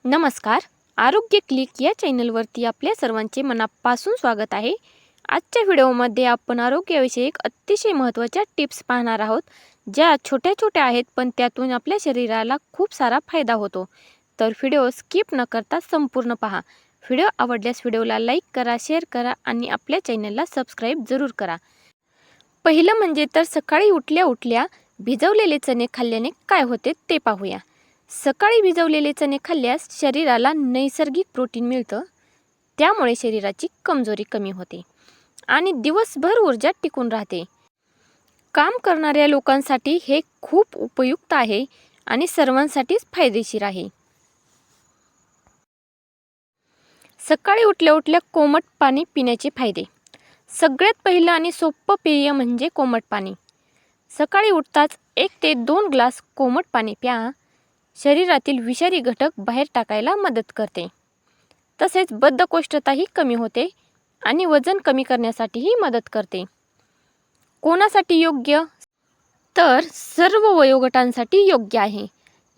नमस्कार. आरोग्य क्लिक या चॅनलवरती आपल्या सर्वांचे मनापासून स्वागत आहे. आजच्या व्हिडिओमध्ये आपण आरोग्याविषयक अतिशय महत्त्वाच्या टिप्स पाहणार आहोत, ज्या छोट्या छोट्या आहेत पण त्यातून आपल्या शरीराला खूप सारा फायदा होतो. तर व्हिडिओ स्किप न करता संपूर्ण पहा. व्हिडिओ आवडल्यास व्हिडिओला लाईक करा, शेअर करा आणि आपल्या चॅनलला सबस्क्राईब जरूर करा. पहिलं म्हणजे तर सकाळी उठल्या उठल्या भिजवलेले चणे खाल्ल्याने काय होते ते पाहूया. सकाळी भिजवलेले चणे खाल्ल्यास शरीराला नैसर्गिक प्रोटीन मिळतं. त्यामुळे शरीराची कमजोरी कमी होते आणि दिवसभर ऊर्जा टिकून राहते. काम करणाऱ्या लोकांसाठी हे खूप उपयुक्त आहे आणि सर्वांसाठीच फायदेशीर आहे. सकाळी उठल्या उठल्या कोमट पाणी पिण्याचे फायदे. सगळ्यात पहिलं आणि सोपं पेय म्हणजे कोमट पाणी. सकाळी उठताच 1 ते 2 ग्लास कोमट पाणी प्या. शरीरातील विषारी घटक बाहेर टाकायला मदत करते. तसेच बद्धकोष्ठताही कमी होते आणि वजन कमी करण्यासाठीही मदत करते. कोणासाठी योग्य? तर सर्व वयोगटांसाठी योग्य आहे.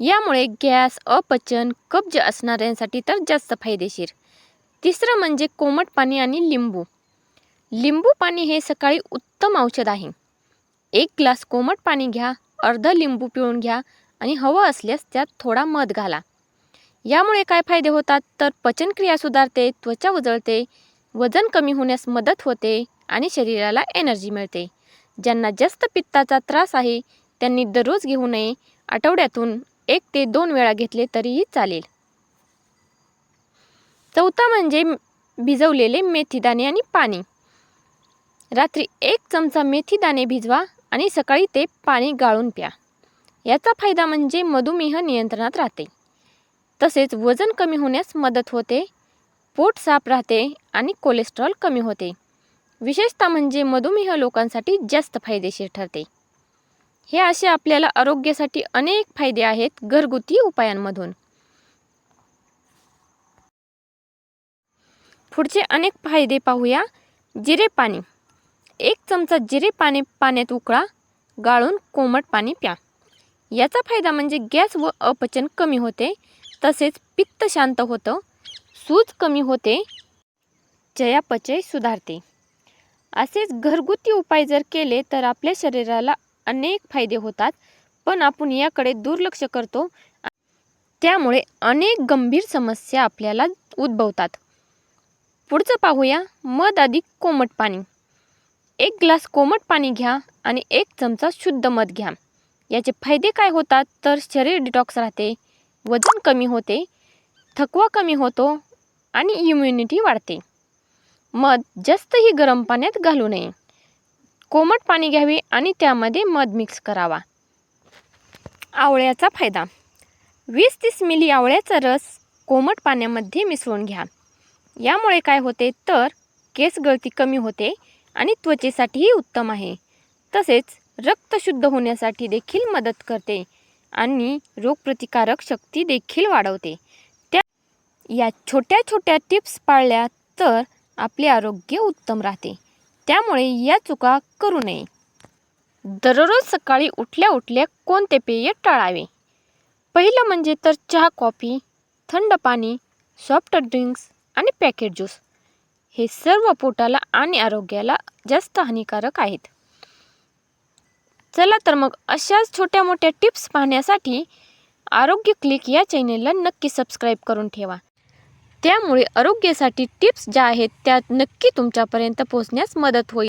यामुळे गॅस, अपचन, कब्ज असणाऱ्यांसाठी तर जास्त फायदेशीर. तिसरं म्हणजे कोमट पाणी आणि लिंबू. लिंबू पाणी हे सकाळी उत्तम औषध आहे. 1 ग्लास कोमट पाणी घ्या, अर्धा लिंबू पिळून घ्या आणि हवं असल्यास त्यात थोडा मध घाला. यामुळे काय फायदे होतात तर पचनक्रिया सुधारते, त्वचा उजळते, वजन कमी होण्यास मदत होते आणि शरीराला एनर्जी मिळते. ज्यांना जास्त पित्ताचा त्रास आहे त्यांनी दररोज घेऊ नये. आठवड्यातून 1 ते 2 वेळा घेतले तरीही चालेल. चौथा म्हणजे भिजवलेले मेथीदाणे आणि पाणी. रात्री 1 चमचा मेथीदाणे भिजवा आणि सकाळी ते पाणी गाळून प्या. याचा फायदा म्हणजे मधुमेह नियंत्रणात राहते. तसेच वजन कमी होण्यास मदत होते, पोट साफ राहते आणि कोलेस्ट्रॉल कमी होते. विशेषतः म्हणजे मधुमेह लोकांसाठी जास्त फायदेशीर ठरते. हे असे आपल्याला आरोग्यासाठी अनेक फायदे आहेत घरगुती उपायांमधून. पुढचे अनेक फायदे पाहूया. जिरे पाणी. 1 चमचा जिरे पाणी पाण्यात उकळा, गाळून कोमट पाणी प्या. याचा फायदा म्हणजे गॅस व अपचन कमी होते. तसेच पित्त शांत होतं, सूज कमी होते, चयापचय सुधारते. असेच घरगुती उपाय जर केले तर आपल्या शरीराला अनेक फायदे होतात, पण आपण याकडे दुर्लक्ष करतो. त्यामुळे अनेक गंभीर समस्या आपल्याला उद्भवतात. पुढचं पाहूया. मध अधिक कोमट पाणी. 1 ग्लास कोमट पाणी घ्या आणि 1 चमचा शुद्ध मध घ्या. याचे फायदे काय होतात तर शरीर डिटॉक्स राहते, वजन कमी होते, थकवा कमी होतो आणि इम्युनिटी वाढते. मध जास्तही गरम पाण्यात घालू नये. कोमट पाणी घ्यावे आणि त्यामध्ये मध मिक्स करावा. आवळ्याचा फायदा. 20-30 मिली आवळ्याचा रस कोमट पाण्यामध्ये मिसळून घ्या. यामुळे काय होते तर केस गळती कमी होते आणि त्वचेसाठीही उत्तम आहे. तसेच रक्त शुद्ध होण्यासाठी देखील मदत करते आणि रोगप्रतिकारक शक्ती देखील वाढवते. या छोट्या छोट्या टिप्स पाळल्या तर आपले आरोग्य उत्तम राहते. त्यामुळे या चुका करू नये. दररोज सकाळी उठल्या उठल्या कोणते पेय टाळावे? पहिलं म्हणजे तर चहा, कॉफी, थंड पाणी, सॉफ्ट ड्रिंक्स आणि पॅकेट ज्यूस. हे सर्व पोटाला आणि आरोग्याला जास्त हानिकारक आहेत. चला तर मग अशाच छोट्या मोठ्या टिप्स पाहण्यासाठी आरोग्य क्लिक या चॅनेलला नक्की सबस्क्राईब करून ठेवा. त्यामुळे आरोग्यासाठी टिप्स ज्या आहेत त्या नक्की तुमच्यापर्यंत पोहोचण्यास मदत होईल.